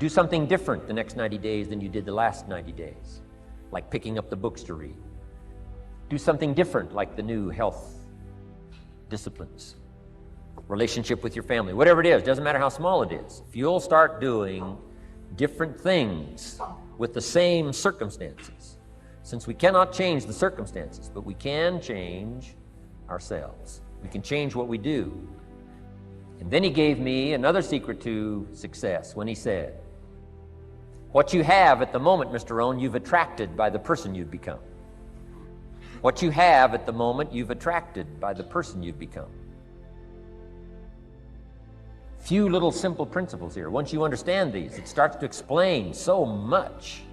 Do something different the next 90 days than you did the last 90 days, like picking up the books to read. Do something different, like the new health disciplines, relationship with your family, whatever it is, doesn't matter how small it is. If you'll start doing different things with the same circumstances, since we cannot change the circumstances, but we can change ourselves. We can change what we do. And then he gave me another secret to success when he said, what you have at the moment, Mr. Rohn, you've attracted by the person you've become. What you have at the moment, you've attracted by the person you've become. Few little simple principles here. Once you understand these, it starts to explain so much.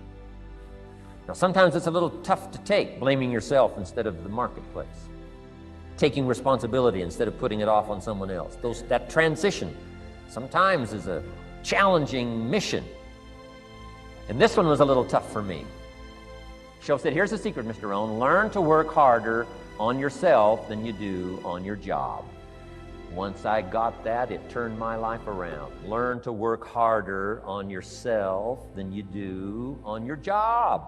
Now, sometimes it's a little tough to take, blaming yourself instead of the marketplace, taking responsibility instead of putting it off on someone else. That transition sometimes is a challenging mission. And this one was a little tough for me. Shoaff said, here's the secret, Mr. Rohn. Learn to work harder on yourself than you do on your job. Once I got that, it turned my life around. Learn to work harder on yourself than you do on your job.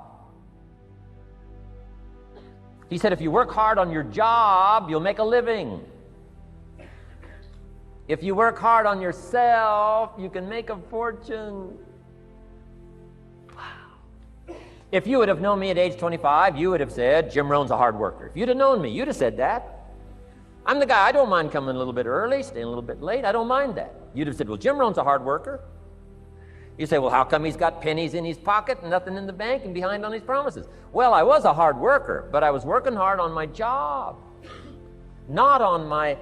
He said, if you work hard on your job, you'll make a living. If you work hard on yourself, you can make a fortune. Wow. If you would have known me at age 25, you would have said, Jim Rohn's a hard worker. If you'd have known me, you'd have said that. I'm the guy, I don't mind coming a little bit early, staying a little bit late. I don't mind that. You'd have said, well, Jim Rohn's a hard worker. You say, well, how come he's got pennies in his pocket and nothing in the bank and behind on his promises? Well, I was a hard worker, but I was working hard on my job, not on myself.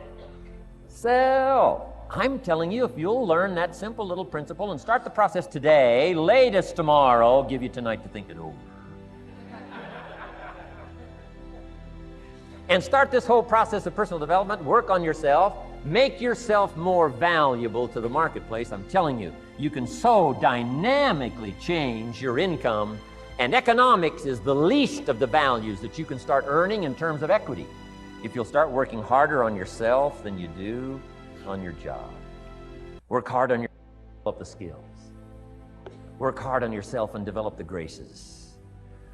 I'm telling you, if you'll learn that simple little principle and start the process today, latest tomorrow, I'll give you tonight to think it over. And start this whole process of personal development, work on yourself, make yourself more valuable to the marketplace. I'm telling you, you can so dynamically change your income, and economics is the least of the values that you can start earning in terms of equity if you'll start working harder on yourself than you do on your job. Work hard on yourself and develop the skills. Work hard on yourself and develop the graces.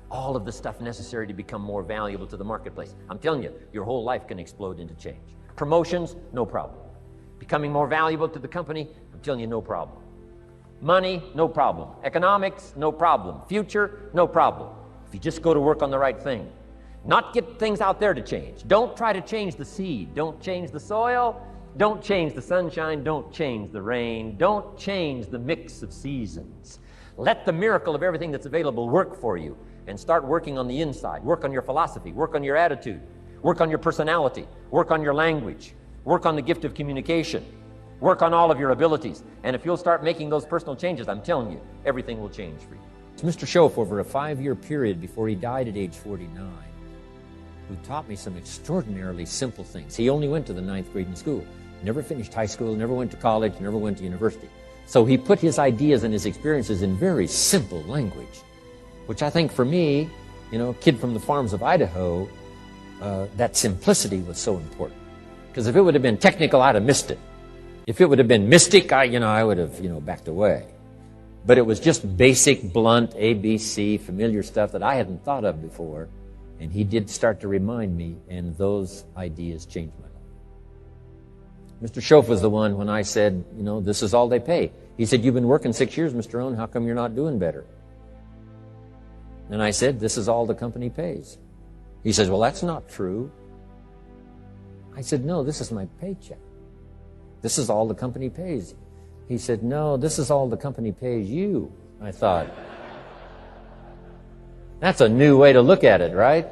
All of the stuff necessary to become more valuable to the marketplace. I'm telling you, your whole life can explode into change. Promotions, no problem. Becoming more valuable to the company, I'm telling you, no problem. Money, no problem. Economics, no problem. Future, no problem. If you just go to work on the right thing. Not get things out there to change. Don't try to change the seed. Don't change the soil. Don't change the sunshine. Don't change the rain. Don't change the mix of seasons. Let the miracle of everything that's available work for you, and start working on the inside. Work on your philosophy. Work on your attitude. Work on your personality. Work on your language. Work on the gift of communication. Work on all of your abilities. And if you'll start making those personal changes, I'm telling you, everything will change for you. It's Mr. Shoaff, over a 5-year period before he died at age 49, who taught me some extraordinarily simple things. He only went to the 9th grade in school. Never finished high school, never went to college, never went to university. So he put his ideas and his experiences in very simple language, which I think for me, kid from the farms of Idaho, that simplicity was so important. Because if it would have been technical, I'd have missed it. If it would have been mystic, I would have, backed away. But it was just basic, blunt, ABC, familiar stuff that I hadn't thought of before. And he did start to remind me, and those ideas changed my life. Mr. Shoaff was the one when I said, this is all they pay. He said, you've been working 6 years, Mr. Rohn, how come you're not doing better? And I said, this is all the company pays. He says, well, that's not true. I said, no, this is my paycheck. This is all the company pays. He said, no, this is all the company pays you. I thought, that's a new way to look at it, right?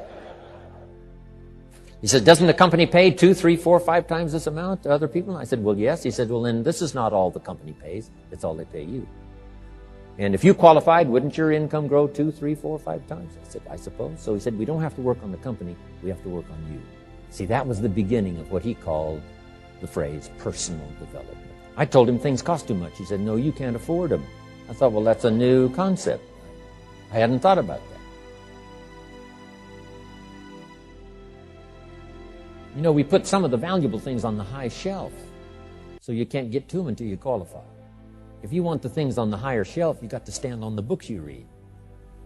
He said, doesn't the company pay 2, 3, 4, 5 times this amount to other people? I said, well, yes. He said, well, then this is not all the company pays. It's all they pay you. And if you qualified, wouldn't your income grow 2, 3, 4, 5 times? I said, I suppose. So he said, we don't have to work on the company. We have to work on you. See, that was the beginning of what he called the phrase personal development. I told him things cost too much. He said, no, you can't afford them. I thought, well, that's a new concept. I hadn't thought about that. We put some of the valuable things on the high shelf, so you can't get to them until you qualify. If you want the things on the higher shelf, you got to stand on the books you read.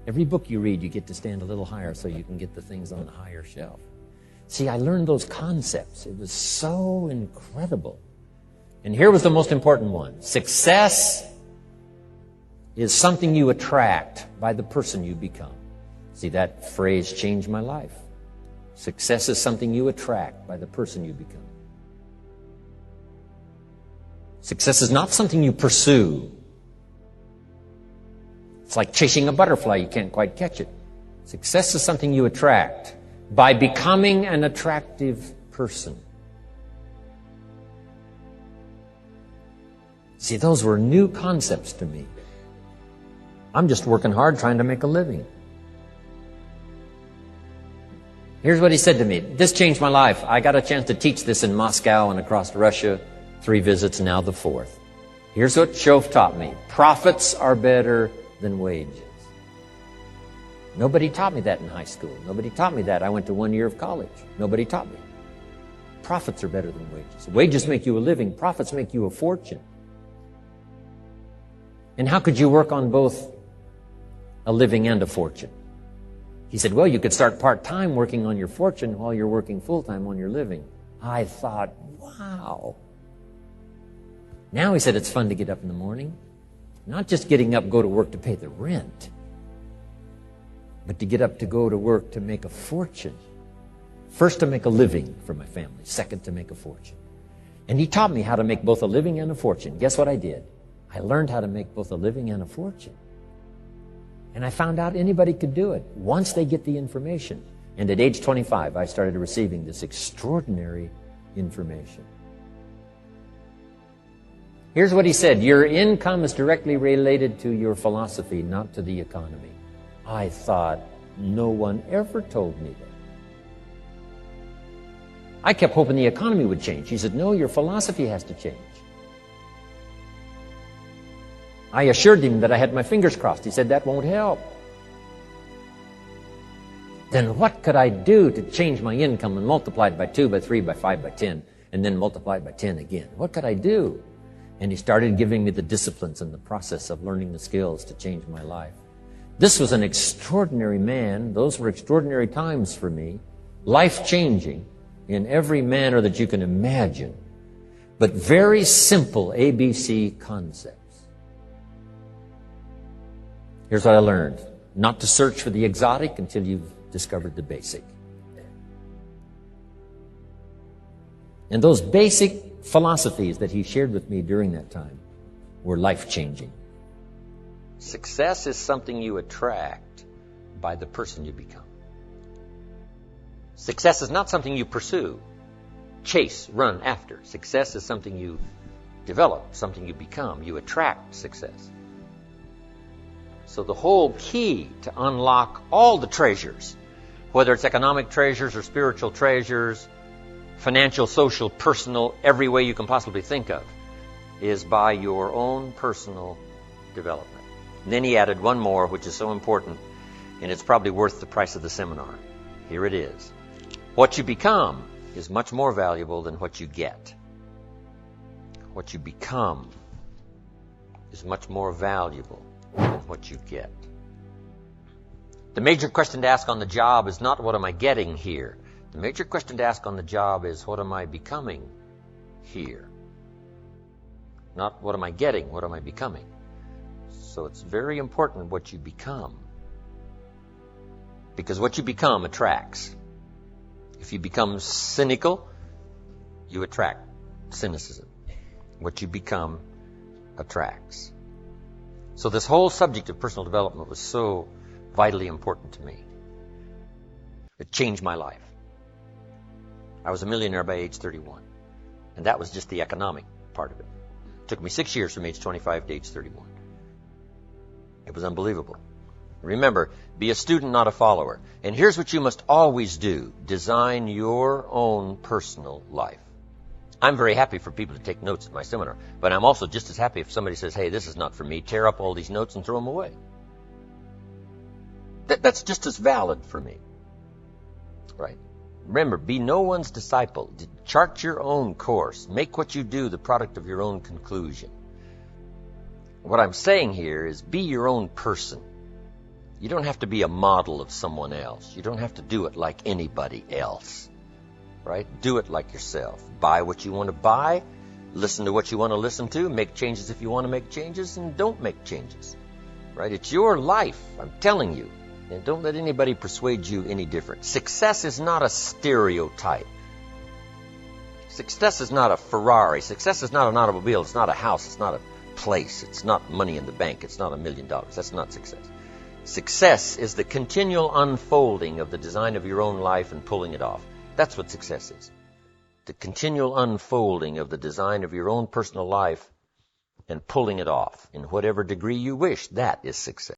Every book you read, you get to stand a little higher so you can get the things on the higher shelf. See, I learned those concepts. It was so incredible. And here was the most important one. Success is something you attract by the person you become. See, that phrase changed my life. Success is something you attract by the person you become. Success is not something you pursue. It's like chasing a butterfly. You can't quite catch it. Success is something you attract by becoming an attractive person. See, those were new concepts to me. I'm just working hard trying to make a living. Here's what he said to me. This changed my life. I got a chance to teach this in Moscow and across Russia. 3 visits, now the 4th. Here's what Shof taught me. Profits are better than wages. Nobody taught me that in high school. Nobody taught me that. I went to 1 year of college. Nobody taught me. Profits are better than wages. Wages make you a living. Profits make you a fortune. And how could you work on both a living and a fortune? He said, well, you could start part-time working on your fortune while you're working full-time on your living. I thought, wow. Now, he said, it's fun to get up in the morning. Not just getting up, go to work to pay the rent, but to get up to go to work to make a fortune. First, to make a living for my family. Second, to make a fortune. And he taught me how to make both a living and a fortune. Guess what I did? I learned how to make both a living and a fortune. And I found out anybody could do it once they get the information. And at age 25, I started receiving this extraordinary information. Here's what he said. Your income is directly related to your philosophy, not to the economy. I thought, no one ever told me that. I kept hoping the economy would change. He said, no, your philosophy has to change. I assured him that I had my fingers crossed. He said, that won't help. Then what could I do to change my income and multiply it by 2, by 3, by 5, by 10, and then multiply it by 10 again? What could I do? And he started giving me the disciplines and the process of learning the skills to change my life. This was an extraordinary man. Those were extraordinary times for me. Life-changing in every manner that you can imagine. But very simple ABC concepts. Here's what I learned. Not to search for the exotic until you've discovered the basic. And those basic philosophies that he shared with me during that time were life-changing. Success is something you attract by the person you become. Success is not something you pursue, chase, run after. Success is something you develop, something you become. You attract success. So the whole key to unlock all the treasures, whether it's economic treasures or spiritual treasures, financial, social, personal, every way you can possibly think of, is by your own personal development. And then he added one more, which is so important, and it's probably worth the price of the seminar. Here it is. What you become is much more valuable than what you get. What you become is much more valuable than what you get. The major question to ask on the job is not what am I getting here. The major question to ask on the job is what am I becoming here? Not what am I getting, what am I becoming? So it's very important what you become. Because what you become attracts. If you become cynical, you attract cynicism. What you become attracts. So this whole subject of personal development was so vitally important to me. It changed my life. I was a millionaire by age 31. And that was just the economic part of it. It took me 6 years from age 25 to age 31. It was unbelievable. Remember, be a student, not a follower. And here's what you must always do. Design your own personal life. I'm very happy for people to take notes at my seminar, but I'm also just as happy if somebody says, hey, this is not for me, tear up all these notes and throw them away. That's just as valid for me. Right? Remember, be no one's disciple. Chart your own course. Make what you do the product of your own conclusion. What I'm saying here is be your own person. You don't have to be a model of someone else. You don't have to do it like anybody else, right? Do it like yourself. Buy what you want to buy. Listen to what you want to listen to. Make changes if you want to make changes, and don't make changes, right? It's your life, I'm telling you. And don't let anybody persuade you any different. Success is not a stereotype. Success is not a Ferrari. Success is not an automobile. It's not a house. It's not a place. It's not money in the bank. It's not $1 million. That's not success. Success is the continual unfolding of the design of your own life and pulling it off. That's what success is. The continual unfolding of the design of your own personal life and pulling it off in whatever degree you wish. That is success.